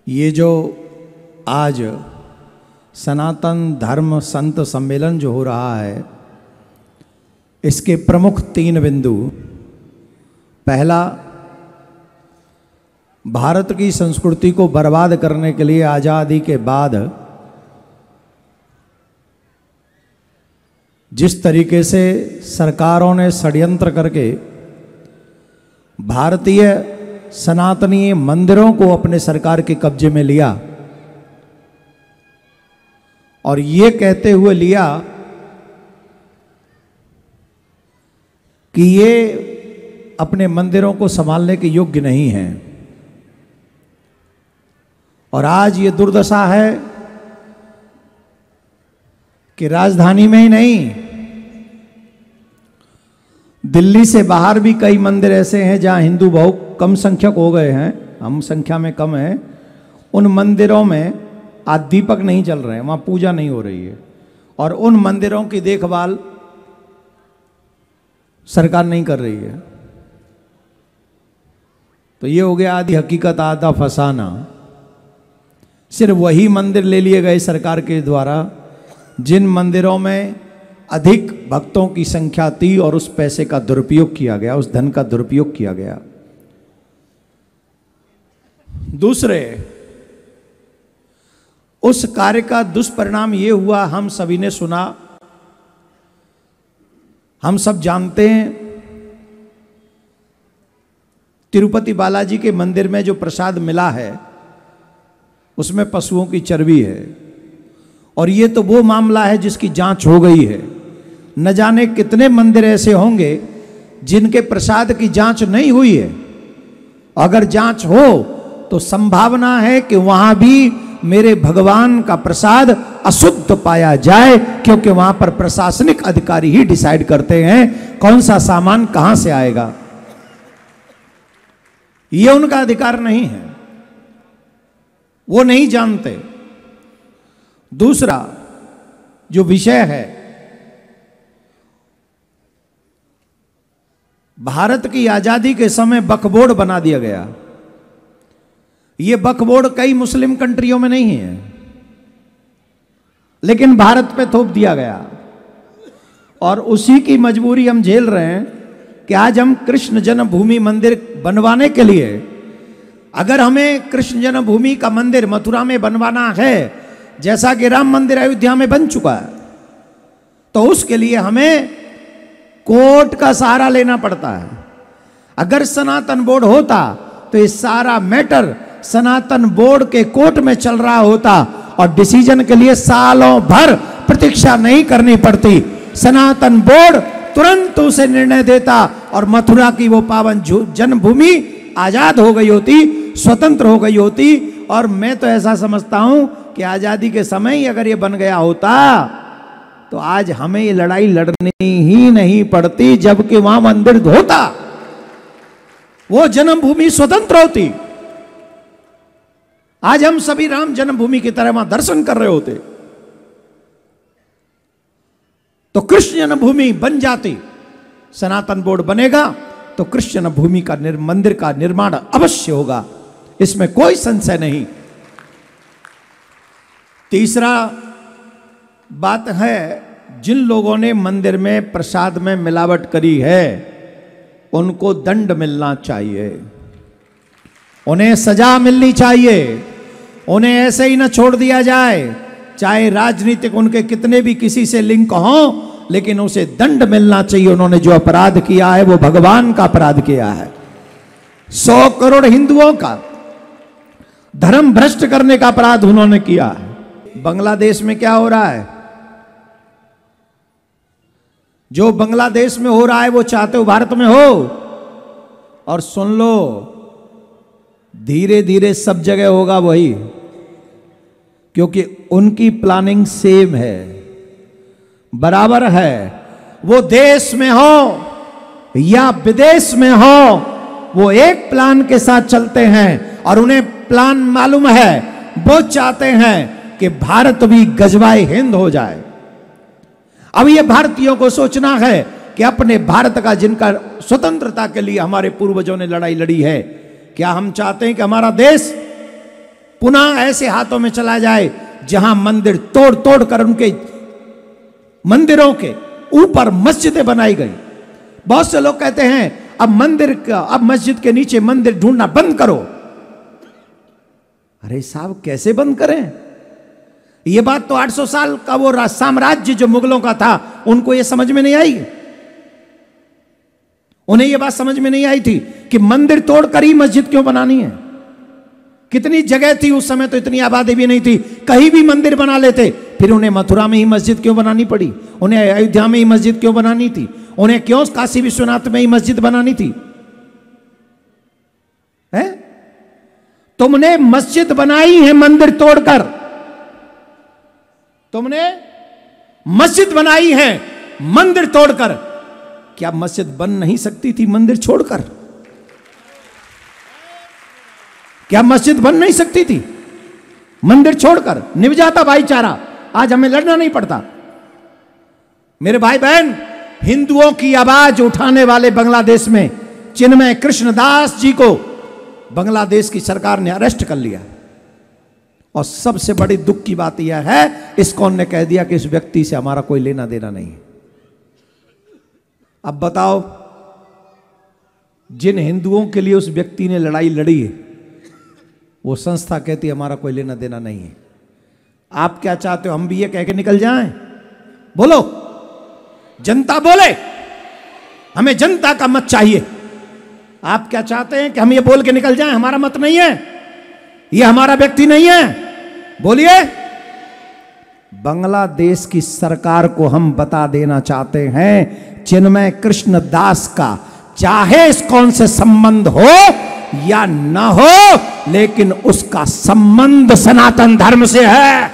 ये जो आज सनातन धर्म संत सम्मेलन जो हो रहा है, इसके प्रमुख 3 बिंदु। पहला, भारत की संस्कृति को बर्बाद करने के लिए आज़ादी के बाद जिस तरीके से सरकारों ने षड्यंत्र करके भारतीय सनातनी मंदिरों को अपने सरकार के कब्जे में लिया, और ये कहते हुए लिया कि ये अपने मंदिरों को संभालने के योग्य नहीं हैं। और आज ये दुर्दशा है कि राजधानी में ही नहीं, दिल्ली से बाहर भी कई मंदिर ऐसे हैं जहां हिंदू बहुत कम संख्यक हो गए हैं, हम संख्या में कम हैं। उन मंदिरों में आज दीपक नहीं चल रहे हैं, वहां पूजा नहीं हो रही है, और उन मंदिरों की देखभाल सरकार नहीं कर रही है। तो ये हो गया आधी हकीकत आधा फसाना। सिर्फ वही मंदिर ले लिए गए सरकार के द्वारा जिन मंदिरों में अधिक भक्तों की संख्या थी, और उस पैसे का दुरुपयोग किया गया, उस धन का दुरुपयोग किया गया। दूसरे, उस कार्य का दुष्परिणाम ये हुआ, हम सभी ने सुना, हम सब जानते हैं, तिरुपति बालाजी के मंदिर में जो प्रसाद मिला है उसमें पशुओं की चर्बी है। और ये तो वो मामला है जिसकी जांच हो गई है। न जाने कितने मंदिर ऐसे होंगे जिनके प्रसाद की जांच नहीं हुई है। अगर जांच हो तो संभावना है कि वहां भी मेरे भगवान का प्रसाद अशुद्ध पाया जाए, क्योंकि वहां पर प्रशासनिक अधिकारी ही डिसाइड करते हैं कौन सा सामान कहां से आएगा। ये उनका अधिकार नहीं है, वो नहीं जानते। दूसरा जो विषय है, भारत की आजादी के समय वक्फ बोर्ड बना दिया गया। ये वक्फ बोर्ड कई मुस्लिम कंट्रियों में नहीं है, लेकिन भारत पे थोप दिया गया, और उसी की मजबूरी हम झेल रहे हैं कि आज हम कृष्ण जन्मभूमि मंदिर बनवाने के लिए, अगर हमें कृष्ण जन्मभूमि का मंदिर मथुरा में बनवाना है, जैसा कि राम मंदिर अयोध्या में बन चुका है, तो उसके लिए हमें कोर्ट का सहारा लेना पड़ता है। अगर सनातन बोर्ड होता तो ये सारा मैटर सनातन बोर्ड के कोर्ट में चल रहा होता, और डिसीजन के लिए सालों भर प्रतीक्षा नहीं करनी पड़ती। सनातन बोर्ड तुरंत उसे निर्णय देता, और मथुरा की वो पावन जन्मभूमि आजाद हो गई होती, स्वतंत्र हो गई होती। और मैं तो ऐसा समझता हूं कि आजादी के समय ही अगर ये बन गया होता तो आज हमें ये लड़ाई लड़नी ही नहीं पड़ती, जबकि वहां मंदिर होता, वो जन्मभूमि स्वतंत्र होती। आज हम सभी राम जन्मभूमि की तरह वहां दर्शन कर रहे होते, तो कृष्ण जन्मभूमि बन जाती। सनातन बोर्ड बनेगा तो कृष्ण जन्मभूमि का मंदिर का निर्माण अवश्य होगा, इसमें कोई संशय नहीं। तीसरा बात है, जिन लोगों ने मंदिर में प्रसाद में मिलावट करी है उनको दंड मिलना चाहिए, उन्हें सजा मिलनी चाहिए, उन्हें ऐसे ही न छोड़ दिया जाए। चाहे राजनीतिक उनके कितने भी किसी से लिंक हो, लेकिन उसे दंड मिलना चाहिए। उन्होंने जो अपराध किया है वो भगवान का अपराध किया है। 100 करोड़ हिंदुओं का धर्म भ्रष्ट करने का अपराध उन्होंने किया है। बांग्लादेश में क्या हो रहा है? जो बांग्लादेश में हो रहा है वो चाहते हो भारत में हो। और सुन लो, धीरे धीरे सब जगह होगा वही, क्योंकि उनकी प्लानिंग सेम है, बराबर है। वो देश में हो या विदेश में हो, वो एक प्लान के साथ चलते हैं, और उन्हें प्लान मालूम है। वो चाहते हैं कि भारत भी गजवाए हिंद हो जाए। अब ये भारतीयों को सोचना है कि अपने भारत का, जिनका स्वतंत्रता के लिए हमारे पूर्वजों ने लड़ाई लड़ी है, क्या हम चाहते हैं कि हमारा देश पुनः ऐसे हाथों में चला जाए जहां मंदिर तोड़ तोड़ कर उनके मंदिरों के ऊपर मस्जिदें बनाई गई। बहुत से लोग कहते हैं अब मस्जिद के नीचे मंदिर ढूंढना बंद करो। अरे साहब कैसे बंद करें? यह बात तो 800 साल का वो साम्राज्य जो मुगलों का था उनको यह समझ में नहीं आई। उन्हें यह बात समझ में नहीं आई थी कि मंदिर तोड़कर ही मस्जिद क्यों बनानी है। कितनी जगह थी उस समय, तो इतनी आबादी भी नहीं थी, कहीं भी मंदिर बना लेते। फिर उन्हें मथुरा में ही मस्जिद क्यों बनानी पड़ी? उन्हें अयोध्या में ही मस्जिद क्यों बनानी थी? उन्हें क्यों काशी विश्वनाथ में ही मस्जिद बनानी थी? है? तुमने मस्जिद बनाई है मंदिर तोड़कर, तुमने मस्जिद बनाई है मंदिर तोड़कर। क्या मस्जिद बन नहीं सकती थी मंदिर छोड़कर? क्या मस्जिद बन नहीं सकती थी मंदिर छोड़कर? निभ जाता भाईचारा, आज हमें लड़ना नहीं पड़ता। मेरे भाई बहन, हिंदुओं की आवाज उठाने वाले बांग्लादेश में चिन्मय कृष्णदास जी को बांग्लादेश की सरकार ने अरेस्ट कर लिया। और सबसे बड़ी दुख की बात यह है, इस्कॉन ने कह दिया कि इस व्यक्ति से हमारा कोई लेना देना नहीं। अब बताओ, जिन हिंदुओं के लिए उस व्यक्ति ने लड़ाई लड़ी है, वो संस्था कहती है हमारा कोई लेना देना नहीं है। आप क्या चाहते हो, हम भी ये कह के निकल जाएं? बोलो, जनता बोले, हमें जनता का मत चाहिए। आप क्या चाहते हैं कि हम ये बोल के निकल जाएं हमारा मत नहीं है, ये हमारा व्यक्ति नहीं है? बोलिए। बांग्लादेश की सरकार को हम बता देना चाहते हैं, चिन्मय कृष्ण दास का चाहे इस्कॉन से संबंध हो या ना हो, लेकिन उसका संबंध सनातन धर्म से है।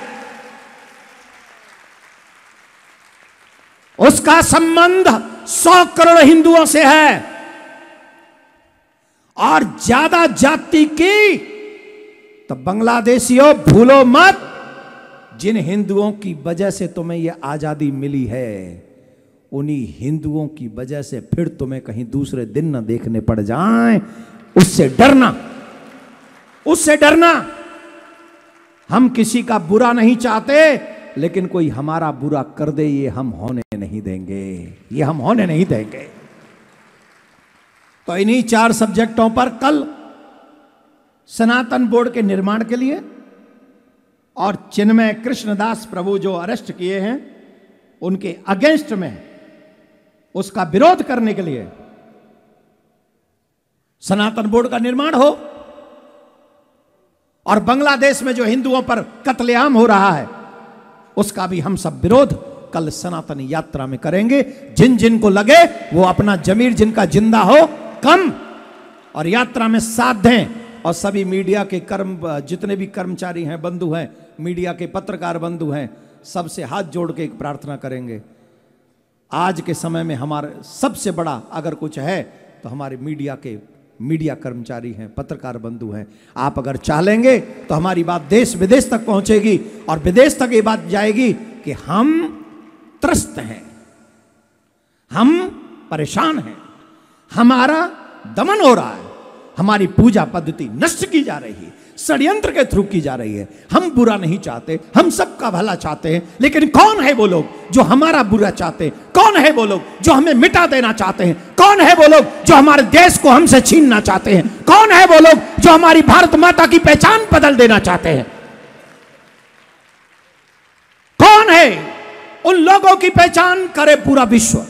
उसका संबंध 100 करोड़ हिंदुओं से है। और ज्यादा जाति की तो बांग्लादेशियों भूलो मत, जिन हिंदुओं की वजह से तुम्हें यह आजादी मिली है, उन्हीं हिंदुओं की वजह से फिर तुम्हें कहीं दूसरे दिन न देखने पड़ जाएं, उससे डरना, उससे डरना। हम किसी का बुरा नहीं चाहते, लेकिन कोई हमारा बुरा कर दे ये हम होने नहीं देंगे, ये हम होने नहीं देंगे। तो इन्हीं 4 सब्जेक्टों पर कल सनातन बोर्ड के निर्माण के लिए और चिन्मय कृष्णदास प्रभु जो अरेस्ट किए हैं उनके अगेंस्ट में उसका विरोध करने के लिए सनातन बोर्ड का निर्माण हो। और बांग्लादेश में जो हिंदुओं पर कत्लेआम हो रहा है उसका भी हम सब विरोध कल सनातन यात्रा में करेंगे। जिन जिन को लगे वो अपना जमीर जिनका जिंदा हो कम और यात्रा में साथ दें। और सभी मीडिया के जितने भी कर्मचारी हैं, बंधु हैं, मीडिया के पत्रकार बंधु हैं, सबसे हाथ जोड़ के एक प्रार्थना करेंगे। आज के समय में हमारे सबसे बड़ा अगर कुछ है तो हमारे मीडिया कर्मचारी हैं, पत्रकार बंधु हैं। आप अगर चाहेंगे तो हमारी बात देश विदेश तक पहुंचेगी और विदेश तक ये बात जाएगी कि हम त्रस्त हैं, हम परेशान हैं, हमारा दमन हो रहा है, हमारी पूजा पद्धति नष्ट की जा रही है, षड्यंत्र के थ्रू की जा रही है। हम बुरा नहीं चाहते, हम सबका भला चाहते हैं, लेकिन कौन है वो लोग जो हमारा बुरा चाहते हैं? कौन है वो लोग जो हमें मिटा देना चाहते हैं? कौन है वो लोग जो हमारे देश को हमसे छीनना चाहते हैं? कौन है वो लोग जो हमारी भारत माता की पहचान बदल देना चाहते हैं? कौन है? उन लोगों की पहचान करे पूरा विश्व।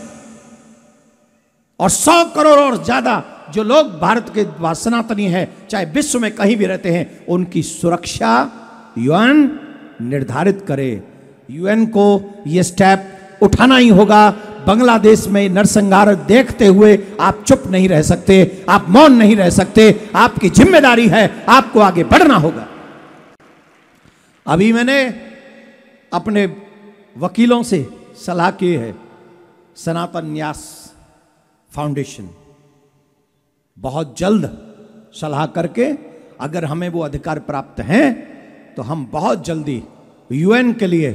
और 100 करोड़ और ज्यादा जो लोग भारत के सनातनी हैं, चाहे विश्व में कहीं भी रहते हैं, उनकी सुरक्षा यूएन निर्धारित करे। यूएन को यह स्टेप उठाना ही होगा। बांग्लादेश में नरसंहार देखते हुए आप चुप नहीं रह सकते, आप मौन नहीं रह सकते, आपकी जिम्मेदारी है, आपको आगे बढ़ना होगा। अभी मैंने अपने वकीलों से सलाह की है, सनातन न्यास फाउंडेशन बहुत जल्द सलाह करके अगर हमें वो अधिकार प्राप्त हैं तो हम बहुत जल्दी यूएन के लिए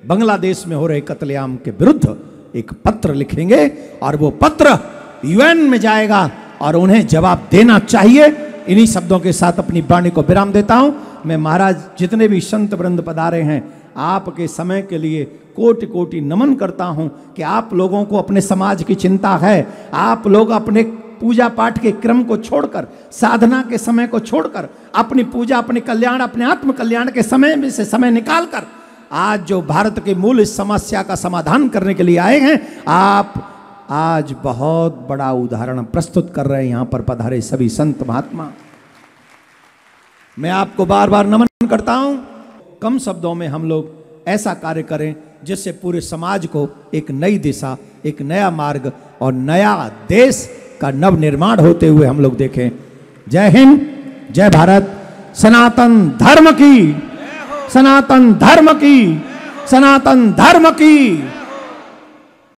बांग्लादेश में हो रहे कत्लेआम के विरुद्ध एक पत्र लिखेंगे और वो पत्र यूएन में जाएगा और उन्हें जवाब देना चाहिए। इन्हीं शब्दों के साथ अपनी वाणी को विराम देता हूं। मैं महाराज जितने भी संत वृंद पधारे हैं, आपके समय के लिए कोटि कोटि नमन करता हूं कि आप लोगों को अपने समाज की चिंता है। आप लोग अपने पूजा पाठ के क्रम को छोड़कर, साधना के समय को छोड़कर, अपनी पूजा, अपने कल्याण, अपने आत्म कल्याण के समय में से समय निकालकर आज जो भारत के मूल इस समस्या का समाधान करने के लिए आए हैं, आप आज बहुत बड़ा उदाहरण प्रस्तुत कर रहे हैं। यहां पर पधारे सभी संत महात्मा, मैं आपको बार बार नमन करता हूं। कम शब्दों में हम लोग ऐसा कार्य करें जिससे पूरे समाज को एक नई दिशा, एक नया मार्ग और नया देश का नव निर्माण होते हुए हम लोग देखें। जय हिंद, जय भारत, सनातन धर्म की, सनातन धर्म की, सनातन धर्म की।